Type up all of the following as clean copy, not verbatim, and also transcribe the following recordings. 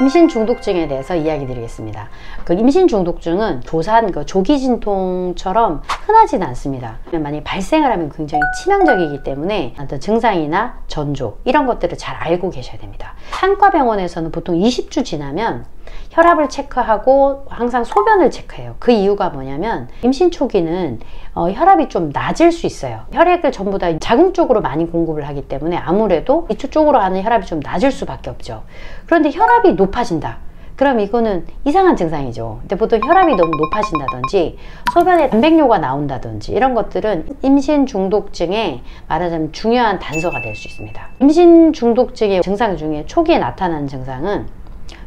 임신 중독증에 대해서 이야기 드리겠습니다. 그 임신 중독증은 조산, 조기 진통처럼 흔하지는 않습니다. 만약에 발생을 하면 굉장히 치명적이기 때문에 어떤 증상이나 전조 이런 것들을 잘 알고 계셔야 됩니다. 산과 병원에서는 보통 20주 지나면 혈압을 체크하고 항상 소변을 체크해요. 그 이유가 뭐냐면 임신 초기는 혈압이 좀 낮을 수 있어요. 혈액을 전부 다 자궁 쪽으로 많이 공급을 하기 때문에 아무래도 이쪽 쪽으로 하는 혈압이 좀 낮을 수밖에 없죠. 그런데 혈압이 높아진다. 그럼 이거는 이상한 증상이죠. 근데 보통 혈압이 너무 높아진다든지 소변에 단백뇨가 나온다든지 이런 것들은 임신 중독증의 말하자면 중요한 단서가 될 수 있습니다. 임신 중독증의 증상 중에 초기에 나타나는 증상은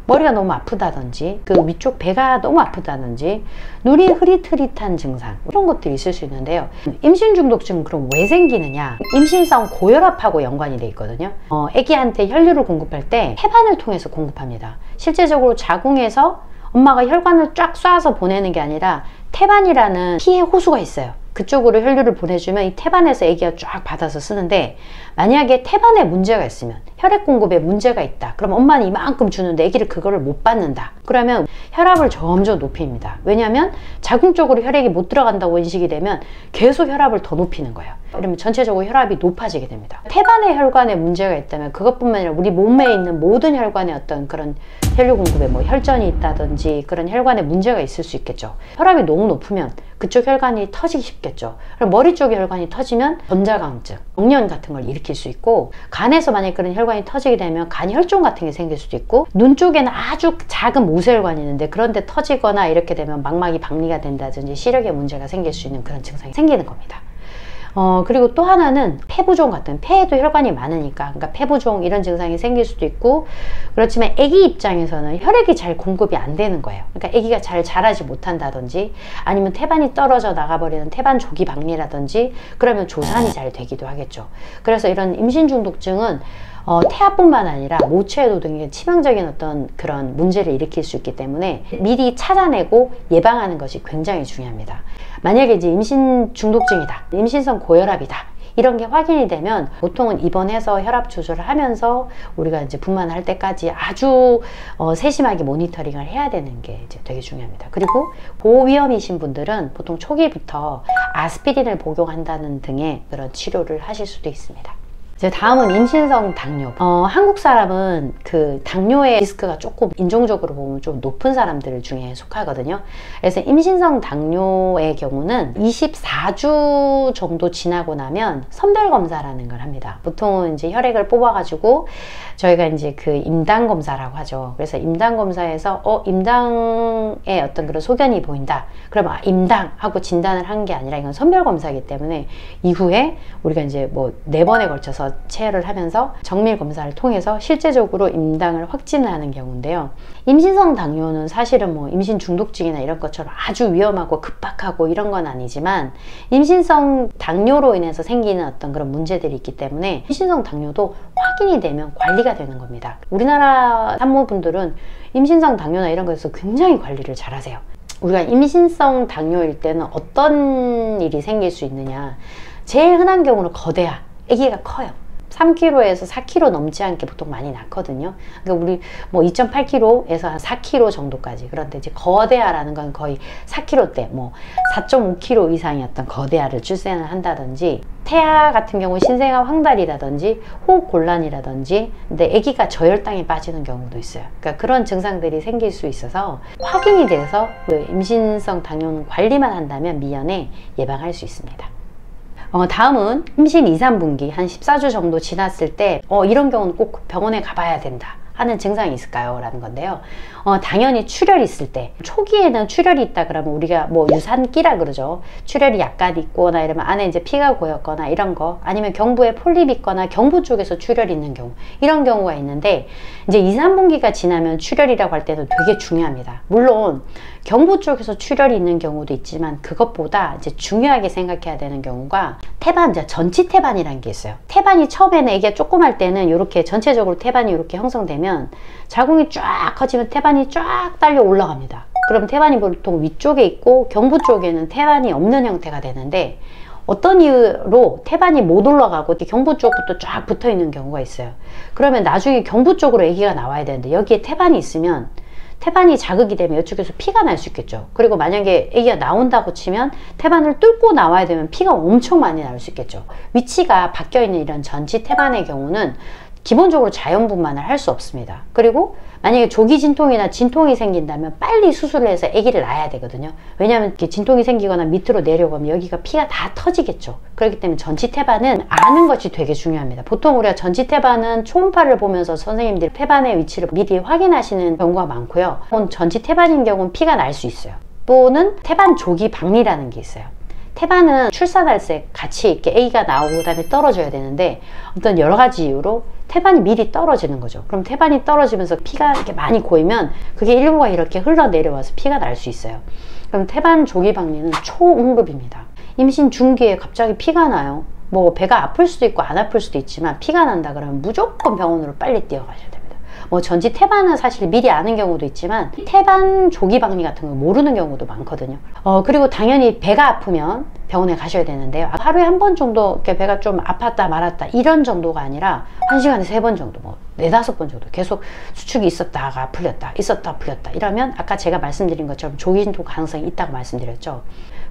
머리가 너무 아프다든지 그 위쪽 배가 너무 아프다든지 눈이 흐릿흐릿한 증상 이런 것들이 있을 수 있는데요. 임신 중독증은 그럼 왜 생기느냐? 임신성 고혈압하고 연관이 돼 있거든요. 아기한테 혈류를 공급할 때 태반을 통해서 공급합니다. 실제적으로 자궁에서 엄마가 혈관을 쫙 쏴서 보내는 게 아니라 태반이라는 피해 호수가 있어요. 그쪽으로 혈류를 보내주면 이 태반에서 아기가 쫙 받아서 쓰는데, 만약에 태반에 문제가 있으면, 혈액 공급에 문제가 있다, 그럼 엄마는 이만큼 주는데 아기를 그거를 못 받는다, 그러면 혈압을 점점 높입니다. 왜냐하면 자궁 쪽으로 혈액이 못 들어간다고 인식이 되면 계속 혈압을 더 높이는 거예요. 그러면 전체적으로 혈압이 높아지게 됩니다. 태반의 혈관에 문제가 있다면 그것뿐만 아니라 우리 몸에 있는 모든 혈관에 어떤 그런 혈류 공급에 뭐 혈전이 있다든지 그런 혈관에 문제가 있을 수 있겠죠. 혈압이 너무 높으면 그쪽 혈관이 터지기 쉽겠죠. 그럼 머리 쪽의 혈관이 터지면 전자강증, 경련 같은 걸 일으킬 수 있고, 간에서 만약 그런 혈관이 터지게 되면 간혈종 같은 게 생길 수도 있고, 눈 쪽에는 아주 작은 모세혈관이 있는데 그런데 터지거나 이렇게 되면 망막이 박리가 된다든지 시력에 문제가 생길 수 있는 그런 증상이 생기는 겁니다. 그리고 또 하나는 폐부종 같은, 폐에도 혈관이 많으니까, 그러니까 폐부종 이런 증상이 생길 수도 있고, 그렇지만 아기 입장에서는 혈액이 잘 공급이 안 되는 거예요. 그러니까 아기가 잘 자라지 못한다든지, 아니면 태반이 떨어져 나가버리는 태반 조기 박리라든지, 그러면 조산이 잘 되기도 하겠죠. 그래서 이런 임신 중독증은 태아뿐만 아니라 모체에도 굉장히 치명적인 어떤 그런 문제를 일으킬 수 있기 때문에 미리 찾아내고 예방하는 것이 굉장히 중요합니다. 만약에 이제 임신 중독증이다, 임신성 고혈압이다, 이런 게 확인이 되면 보통은 입원해서 혈압 조절을 하면서 우리가 이제 분만할 때까지 아주 세심하게 모니터링을 해야 되는 게 이제 되게 중요합니다. 그리고 고위험이신 분들은 보통 초기부터 아스피린을 복용한다는 등의 그런 치료를 하실 수도 있습니다. 다음은 임신성 당뇨. 한국 사람은 그 당뇨의 리스크가 조금 인종적으로 보면 좀 높은 사람들 중에 속하거든요. 그래서 임신성 당뇨의 경우는 24주 정도 지나고 나면 선별검사라는 걸 합니다. 보통은 이제 혈액을 뽑아가지고 저희가 이제 그 임당 검사라고 하죠. 그래서 임당 검사에서 임당에 어떤 그런 소견이 보인다, 그러면 임당 하고 진단을 한 게 아니라 이건 선별검사이기 때문에 이후에 우리가 이제 뭐 4번에 걸쳐서 체열을 하면서 정밀 검사를 통해서 실제적으로 임당을 확진을 하는 경우인데요. 임신성 당뇨는 사실은 뭐 임신 중독증이나 이런 것처럼 아주 위험하고 급박하고 이런 건 아니지만, 임신성 당뇨로 인해서 생기는 어떤 그런 문제들이 있기 때문에 임신성 당뇨도 확인이 되면 관리가 되는 겁니다. 우리나라 산모분들은 임신성 당뇨나 이런 것에서 굉장히 관리를 잘 하세요. 우리가 임신성 당뇨일 때는 어떤 일이 생길 수 있느냐, 제일 흔한 경우는 거대야, 아기가 커요. 3kg에서 4kg 넘지 않게 보통 많이 낳거든요. 그러니까 우리 뭐 2.8kg에서 한 4kg 정도까지. 그런데 이제 거대아라는 건 거의 4kg대, 뭐 4.5kg 이상의 어떤 거대아를 출생을 한다든지, 태아 같은 경우 신생아 황달이라든지 호흡곤란이라든지, 근데 아기가 저혈당에 빠지는 경우도 있어요. 그러니까 그런 증상들이 생길 수 있어서 확인이 돼서 그 임신성 당뇨는 관리만 한다면 미연에 예방할 수 있습니다. 다음은 임신 2, 3분기 한 14주 정도 지났을 때 이런 경우는 꼭 병원에 가봐야 된다 하는 증상이 있을까요? 라는 건데요. 당연히 출혈이 있을 때, 초기에는 출혈이 있다 그러면 우리가 뭐 유산기라 그러죠. 출혈이 약간 있거나 이러면 안에 이제 피가 고였거나 이런 거, 아니면 경부에 폴립 있거나 경부 쪽에서 출혈이 있는 경우, 이런 경우가 있는데, 이제 2, 3분기가 지나면 출혈이라고 할 때는 되게 중요합니다. 물론 경부 쪽에서 출혈이 있는 경우도 있지만, 그것보다 이제 중요하게 생각해야 되는 경우가 태반, 전치 태반이라는 게 있어요. 태반이 처음에는 애기가 조그만 때는 이렇게 전체적으로 태반이 이렇게 형성되면 자궁이 쫙 커지면 태반이 쫙 딸려 올라갑니다. 그럼 태반이 보통 위쪽에 있고 경부 쪽에는 태반이 없는 형태가 되는데, 어떤 이유로 태반이 못 올라가고 경부 쪽부터 쫙 붙어 있는 경우가 있어요. 그러면 나중에 경부 쪽으로 아기가 나와야 되는데 여기에 태반이 있으면 태반이 자극이 되면 이쪽에서 피가 날 수 있겠죠. 그리고 만약에 아기가 나온다고 치면 태반을 뚫고 나와야 되면 피가 엄청 많이 나올 수 있겠죠. 위치가 바뀌어 있는 이런 전치 태반의 경우는 기본적으로 자연분만을 할 수 없습니다. 그리고 만약에 조기 진통이나 진통이 생긴다면 빨리 수술을 해서 아기를 낳아야 되거든요. 왜냐하면 이렇게 진통이 생기거나 밑으로 내려가면 여기가 피가 다 터지겠죠. 그렇기 때문에 전치 태반은 아는 것이 되게 중요합니다. 보통 우리가 전치 태반은 초음파를 보면서 선생님들이 태반의 위치를 미리 확인하시는 경우가 많고요. 전치 태반인 경우는 피가 날 수 있어요. 또는 태반 조기 박리라는 게 있어요. 태반은 출산할 때 같이 이렇게 아기가 나오고 그다음에 떨어져야 되는데 어떤 여러 가지 이유로 태반이 미리 떨어지는 거죠. 그럼 태반이 떨어지면서 피가 이렇게 많이 고이면 그게 일부가 이렇게 흘러내려와서 피가 날 수 있어요. 그럼 태반 조기 박리는 초응급입니다. 임신 중기에 갑자기 피가 나요. 뭐 배가 아플 수도 있고 안 아플 수도 있지만 피가 난다 그러면 무조건 병원으로 빨리 뛰어가셔야 됩니다. 뭐 전치 태반은 사실 미리 아는 경우도 있지만 태반 조기 박리 같은 거 모르는 경우도 많거든요. 그리고 당연히 배가 아프면 병원에 가셔야 되는데요. 하루에 한 번 정도 이렇게 배가 좀 아팠다 말았다 이런 정도가 아니라 1시간에 3번 정도, 뭐 4-5번 정도 계속 수축이 있었다가 풀렸다 있었다 풀렸다 이러면 아까 제가 말씀드린 것처럼 조기 진통 가능성이 있다고 말씀드렸죠.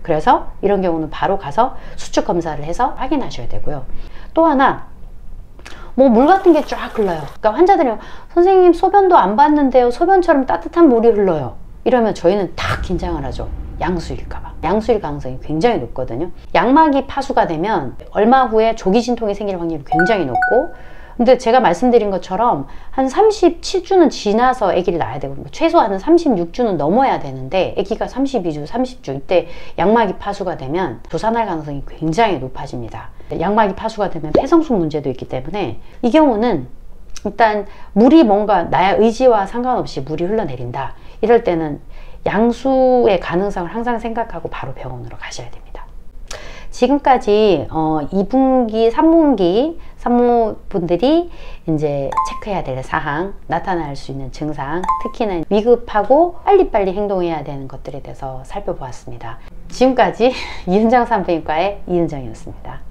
그래서 이런 경우는 바로 가서 수축 검사를 해서 확인하셔야 되고요. 또 하나, 뭐 물 같은 게 쫙 흘러요. 그러니까 환자들이 선생님 소변도 안 봤는데요, 소변처럼 따뜻한 물이 흘러요, 이러면 저희는 다 긴장을 하죠. 양수일까봐. 양수일 가능성이 굉장히 높거든요. 양막이 파수가 되면 얼마 후에 조기 진통이 생길 확률이 굉장히 높고, 근데 제가 말씀드린 것처럼 한 37주는 지나서 아기를 낳아야 되고 최소한 36주는 넘어야 되는데 아기가 32주, 30주 이때 양막이 파수가 되면 조산할 가능성이 굉장히 높아집니다. 양막이 파수가 되면 폐성수 문제도 있기 때문에 이 경우는 일단 물이 뭔가 나의 의지와 상관없이 물이 흘러내린다, 이럴 때는 양수의 가능성을 항상 생각하고 바로 병원으로 가셔야 됩니다. 지금까지 2분기, 3분기 산모분들이 이제 체크해야 될 사항, 나타날 수 있는 증상, 특히나 위급하고 빨리빨리 행동해야 되는 것들에 대해서 살펴보았습니다. 지금까지 이은정 산부인과의 이은정이었습니다.